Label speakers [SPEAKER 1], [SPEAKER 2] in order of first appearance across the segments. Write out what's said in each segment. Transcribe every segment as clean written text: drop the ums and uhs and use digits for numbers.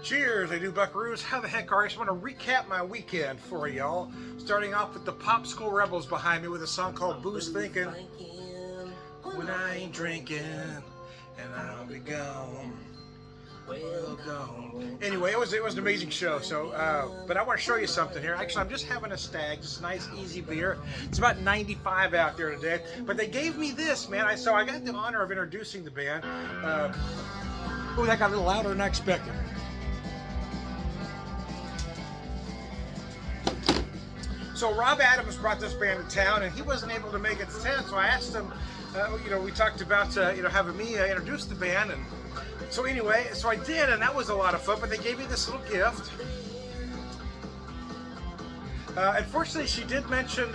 [SPEAKER 1] Cheers, I do buckaroos. How the heck are you? I just want to recap my weekend for y'all. Starting off with the PopSkull Rebels behind me with a song called Booze Thinking. When I ain't drinking, and I'll be gone. Well gone. Anyway, it was an amazing show. So, but I want to show you something here. Actually, I'm just having a Stag, just a nice easy beer. It's about 95 out there today. But they gave me this, man. So I got the honor of introducing the band. Oh, that got a little louder than I expected. So Rob Adams brought this band to town, and he wasn't able to make it to town. So I asked him, we talked about having me introduce the band, and so anyway, so I did, and that was a lot of fun. But they gave me this little gift. Unfortunately, she did mention,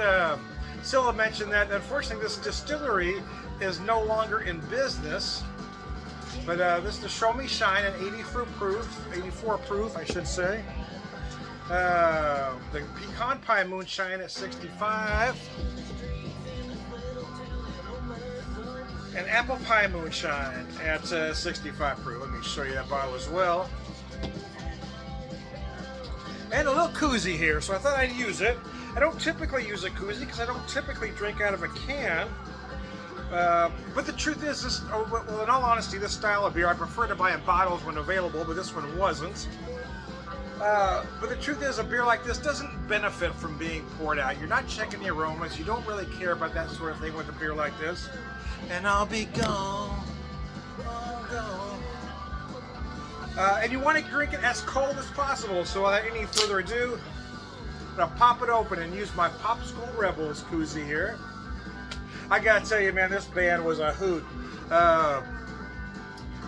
[SPEAKER 1] Scylla mentioned that unfortunately this distillery is no longer in business. But this is the Show Me Shine, an 84 proof, I should say. The Pecan Pie Moonshine at 65. And Apple Pie Moonshine at 65 proof. Let me show you that bottle as well. And a little koozie here, so I thought I'd use it. I don't typically use a koozie because I don't typically drink out of a can. But the truth is, well, in all honesty, this style of beer, I prefer to buy in bottles when available, but this one wasn't. But the truth is, a beer like this doesn't benefit from being poured out. You're not checking the aromas. You don't really care about that sort of thing with a beer like this. And I'll be gone, all gone. And you want to drink it as cold as possible. So without any further ado, I'm going to pop it open and use my PopSkull Rebels koozie here. I gotta tell you, man, this band was a hoot.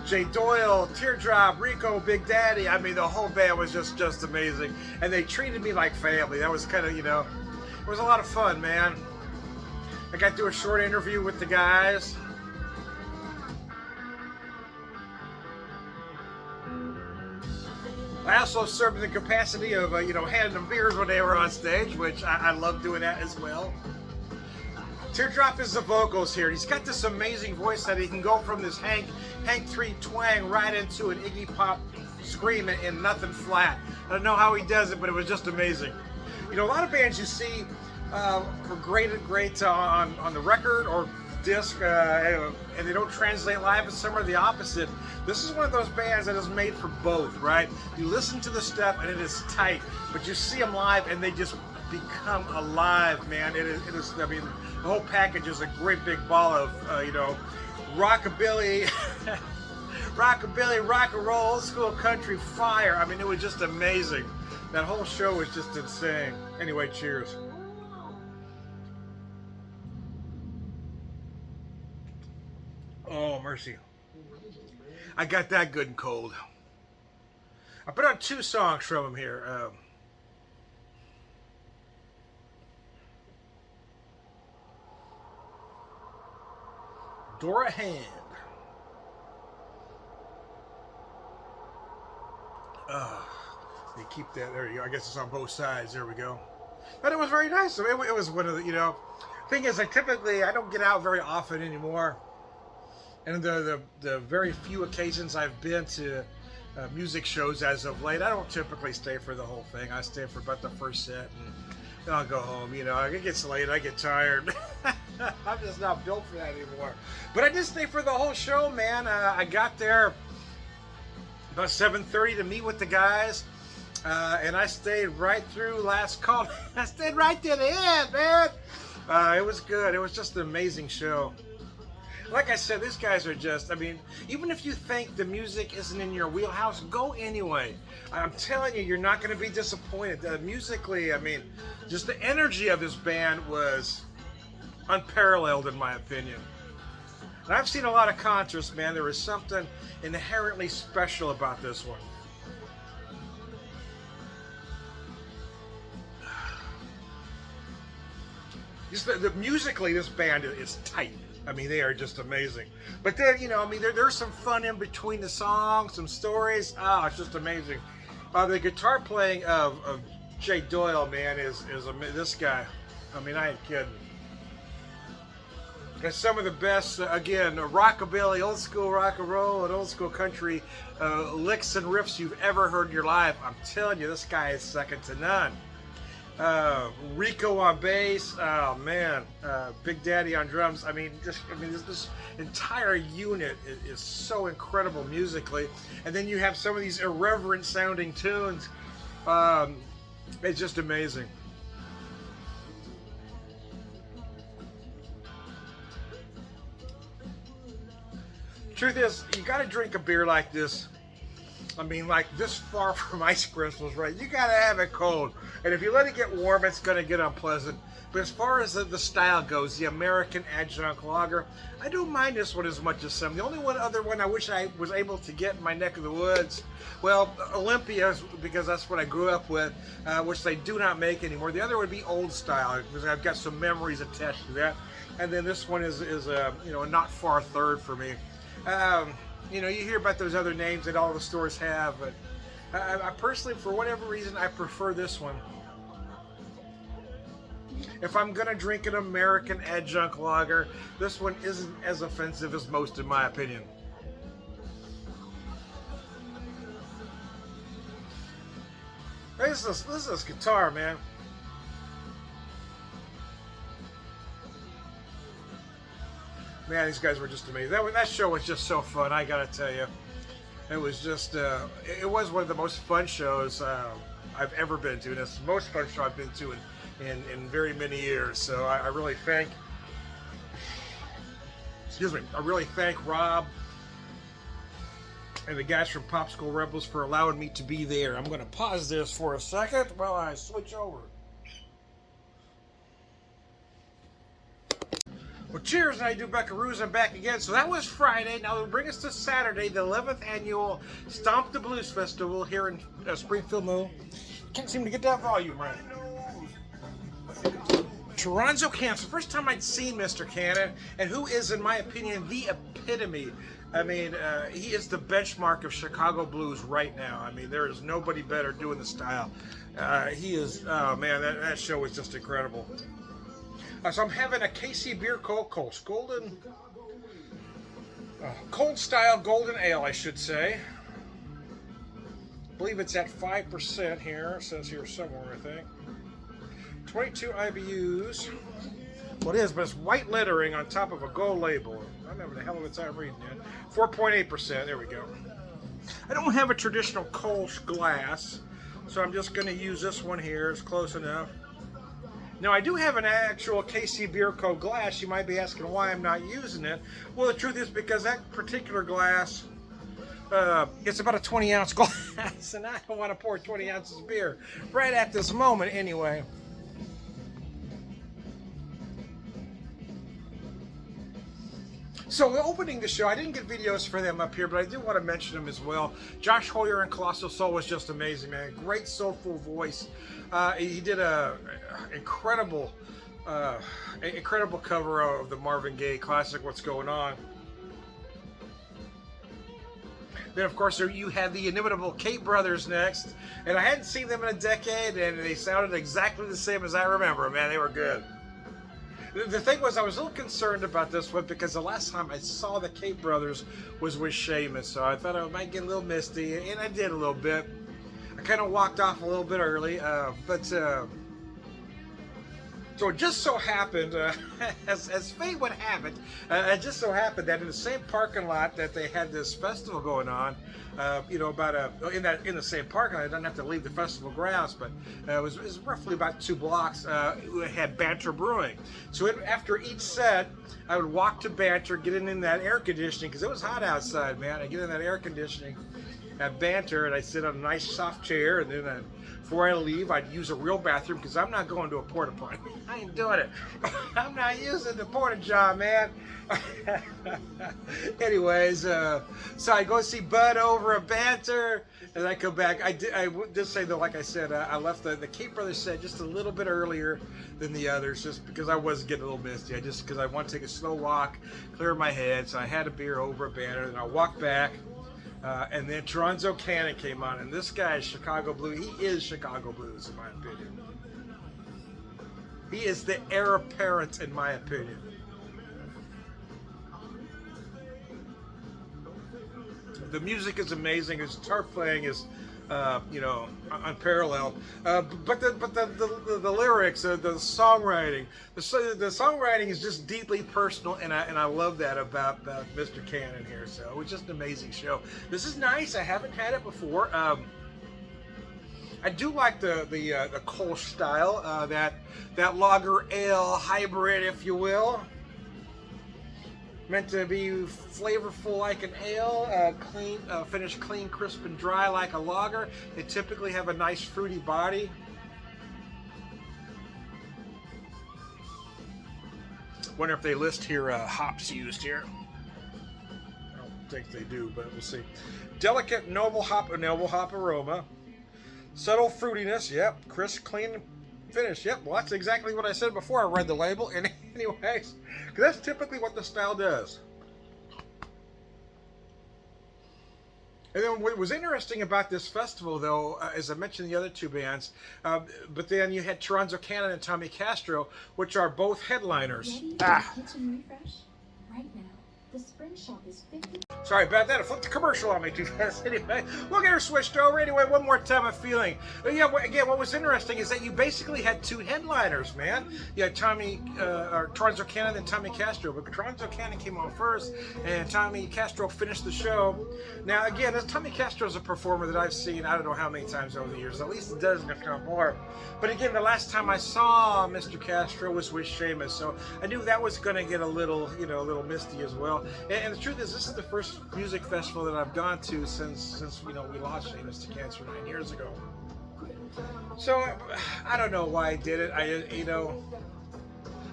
[SPEAKER 1] Jay Doyle, Teardrop, Rico, Big Daddy. I mean, the whole band was just amazing. And they treated me like family. That was kind of, it was a lot of fun, man. I got to do a short interview with the guys. I also served in the capacity of, handing them beers when they were on stage, which I love doing that as well. Teardrop is the vocals here. He's got this amazing voice that he can go from this Hank 3 twang right into an Iggy Pop scream and nothing flat. I don't know how he does it, but it was just amazing. A lot of bands you see are great on the record or disc, and they don't translate live, and some are the opposite. This is one of those bands that is made for both, right? You listen to the stuff and it is tight, but you see them live and they just become alive, man. It is. I mean, the whole package is a great big ball of, rockabilly, rock and roll, old school country fire. I mean, it was just amazing. That whole show was just insane. Anyway, cheers. Oh, mercy. I got that good and cold. I put on 2 songs from him here. Dora Hand. They keep that, there you go. I guess it's on both sides. There we go. But it was very nice. It was one of the, thing is, I don't get out very often anymore. And the very few occasions I've been to music shows as of late, I don't typically stay for the whole thing. I stay for about the first set and then I'll go home. It gets late, I get tired. I'm just not built for that anymore. But I did stay for the whole show, man. I got there about 7:30 to meet with the guys, and I stayed right through last call. I stayed right to the end, man. It was good. It was just an amazing show. Like I said, these guys are just, even if you think the music isn't in your wheelhouse, go anyway. I'm telling you, you're not going to be disappointed. Musically, just the energy of this band was unparalleled in my opinion. And I've seen a lot of concerts, man. There was something inherently special about this one. Just musically, this band is tight. They are just amazing. But then, there's some fun in between the songs, some stories. It's just amazing. The guitar playing of Jay Doyle, man, is this guy. I ain't kidding. And some of the best, again, rockabilly, old school rock and roll, and old school country licks and riffs you've ever heard in your life. I'm telling you, this guy is second to none. Rico on bass, oh man, Big Daddy on drums. This entire unit is so incredible musically. And then you have some of these irreverent sounding tunes. It's just amazing. Truth is, you got to drink a beer like this. I mean, like this far from ice crystals, right? You got to have it cold. And if you let it get warm, it's going to get unpleasant. But as far as the style goes, the American Adjunct Lager, I don't mind this one as much as some. The only other one I wish I was able to get in my neck of the woods, well, Olympia, because that's what I grew up with, which they do not make anymore. The other would be Old Style, because I've got some memories attached to that. And then this one is a not far third for me. You hear about those other names that all the stores have, but I personally, for whatever reason, I prefer this one. If I'm gonna drink an American Adjunct Lager, this one isn't as offensive as most, in my opinion. This is guitar, man. Man, these guys were just amazing. That show was just so fun, I gotta tell you. It was just, it was one of the most fun shows I've ever been to, and it's the most fun show I've been to in very many years. So I really thank, I really thank Rob and the guys from PopSkull Rebels for allowing me to be there. I'm gonna pause this for a second while I switch over. Well, cheers, and I do buckaroos. I'm back again. So that was Friday. Now it'll bring us to Saturday, the 11th annual Stomp the Blues Festival here in Springfield, Mo. Can't seem to get that volume right. Toronto, Kansas. First time I'd seen Mr. Cannon, and who is, in my opinion, the epitome. I mean, he is the benchmark of Chicago blues right now. I mean, there is nobody better doing the style. He is, oh man, that show was just incredible. So I'm having a KC Beer Cold style golden ale, I should say. I believe it's at 5% here. It says here somewhere, I think. 22 IBUs. Well, it is, but it's white lettering on top of a gold label. I'm having a hell of a time reading it. 4.8%. There we go. I don't have a traditional Kolsch glass, so I'm just going to use this one here. It's close enough. Now, I do have an actual KC Beer Co. glass. You might be asking why I'm not using it. Well, the truth is because that particular glass, it's about a 20-ounce glass, and I don't want to pour 20 ounces of beer right at this moment anyway. So opening the show, I didn't get videos for them up here, but I do want to mention them as well. Josh Hoyer and Colossal Soul was just amazing, man. Great soulful voice. He did a incredible cover of the Marvin Gaye classic, What's Going On. Then, of course, you had the inimitable Kate Brothers next. And I hadn't seen them in a decade, and they sounded exactly the same as I remember. Man, they were good. The thing was, I was a little concerned about this one because the last time I saw the Kate Brothers was with Seamus, so I thought I might get a little misty, and I did a little bit. I kind of walked off a little bit early, so it just so happened, as fate would have it, it just so happened that in the same parking lot that they had this festival going on, in the same parking lot, I didn't have to leave the festival grounds, but it was roughly about 2 blocks. It had Banter Brewing. So after each set, I would walk to Banter, get in that air conditioning, because it was hot outside, man. I get in that air conditioning at Banter, and I sit on a nice soft chair, and then before I leave, I'd use a real bathroom, because I'm not going to a porta potty. I ain't doing it. I'm not using the porta john, man. Anyways, so I go see Bud over at Banter, and I come back. I did say, though, like I said, I left the Kate Brothers set just a little bit earlier than the others, just because I was getting a little misty. Because I want to take a slow walk, clear my head. So I had a beer over at Banter, and I walked back. And then Toronto Cannon came on, and this guy is Chicago Blues. He is Chicago Blues, in my opinion. He is the heir apparent, in my opinion. The music is amazing. His guitar playing is, unparalleled. But the lyrics, the songwriting, the songwriting is just deeply personal, and I love that about Mr. Cannon here. So it was just an amazing show. This is nice. I haven't had it before. I do like the Kolsch style, that lager ale hybrid, if you will. Meant to be flavorful like an ale, clean, finished clean, crisp, and dry like a lager. They typically have a nice fruity body. Wonder if they list here hops used here. I don't think they do, but we'll see. Delicate noble hop aroma. Subtle fruitiness, yep. Crisp, clean finish, yep. Well, that's exactly what I said before I read the label. And anyways, because that's typically what the style does. And then what was interesting about this festival, though, as I mentioned the other two bands, but then you had Toronzo Cannon and Tommy Castro, which are both headliners.
[SPEAKER 2] Ready for kitchen refresh? Right now, the spring shop is 50.
[SPEAKER 1] Sorry about that. I flipped the commercial on me too fast. Anyway, we'll get her switched over. Anyway, one more time I'm feeling. Yeah, again, what was interesting is that you basically had two headliners, man. You had Toronzo Cannon and Tommy Castro, but Toronzo Cannon came on first, and Tommy Castro finished the show. Now, again, Tommy Castro is a performer that I've seen I don't know how many times over the years, at least a dozen, if not more. But again, the last time I saw Mr. Castro was with Seamus, so I knew that was going to get a little misty as well. And the truth is, this is the first music festival that I've gone to since we lost Seamus to cancer 9 years ago. So I don't know why I did it.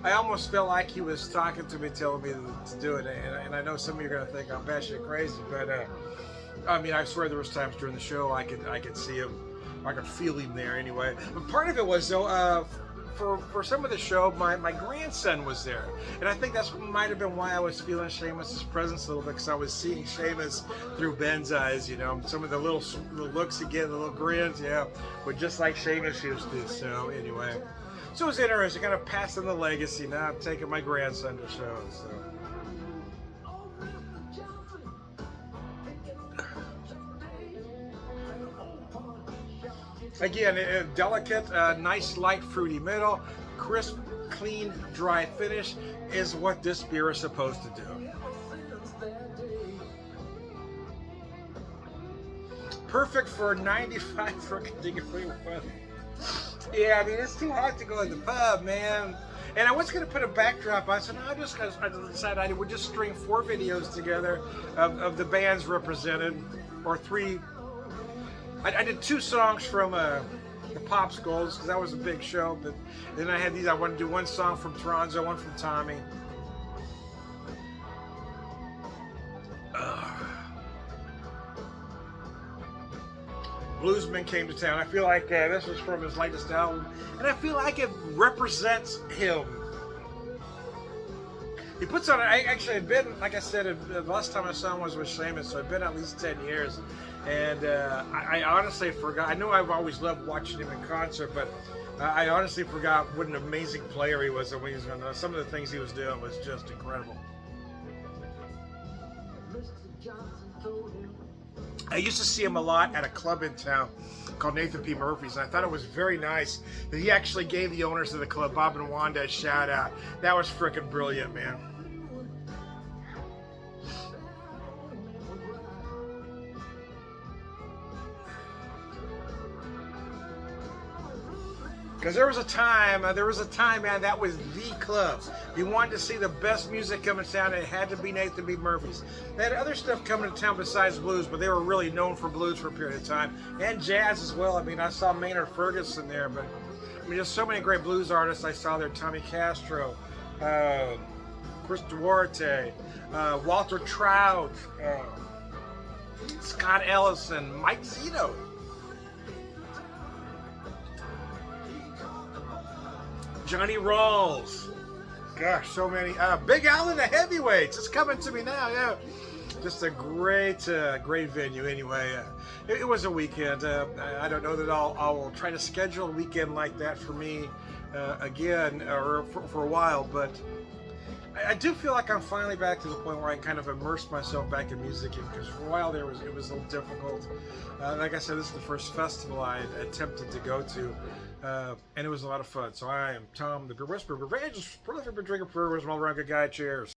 [SPEAKER 1] I almost felt like he was talking to me, telling me to do it. And I know some of you are going to think I'm batshit crazy, but I swear there was times during the show I could see him, I could feel him there anyway. But part of it was though. For some of the show, my grandson was there, and I think that's might have been why I was feeling Seamus' presence a little bit, because I was seeing Seamus through Ben's eyes. Some of the little looks he gave, the little grins, were just like Seamus used to. So anyway, so it was interesting, kind of passing the legacy. Now I'm taking my grandson to shows. So. Again, a delicate, nice, light, fruity middle, crisp, clean, dry finish is what this beer is supposed to do. Perfect for 95 freaking degree weather. Yeah, it's too hot to go in the pub, man. And I was going to put a backdrop on, so now I decided I would just string 4 videos together of the bands represented, or 3. I did 2 songs from the PopSkulls, because that was a big show. But then I had these. I wanted to do 1 song from Toronzo, 1 from Tommy. Bluesman came to town. I feel like this was from his latest album, and I feel like it represents him. He puts on. I actually had been, like I said, the last time I saw him was with Seamus, so it'd been at least 10 years. And I honestly forgot. I know I've always loved watching him in concert, but I honestly forgot what an amazing player he was. And when he was on some of the things he was doing was just incredible. I used to see him a lot at a club in town called Nathan P. Murphy's, and I thought it was very nice that he actually gave the owners of the club, Bob and Wanda, a shout out. That was freaking brilliant, man. Because there was a time, man, that was the club. If you wanted to see the best music coming to town, it had to be Nathan B. Murphy's. They had other stuff coming to town besides blues, but they were really known for blues for a period of time. And jazz as well. I saw Maynard Ferguson there, but there's so many great blues artists I saw there. Tommy Castro, Chris Duarte, Walter Trout, Scott Ellison, Mike Zito. Johnny Rawls. Gosh, so many. Big Al and the Heavyweights. It's coming to me now, yeah. Just a great venue anyway. It was a weekend. I don't know that I'll try to schedule a weekend like that for me again, or for a while, but I do feel like I'm finally back to the point where I kind of immersed myself back in music, because for a while there it was a little difficult. Like I said, this is the first festival I attempted to go to, and it was a lot of fun. So I am Tom, the Beer Whisperer, Evangelist, prolific beer drinker, beer, all around good guy. Cheers.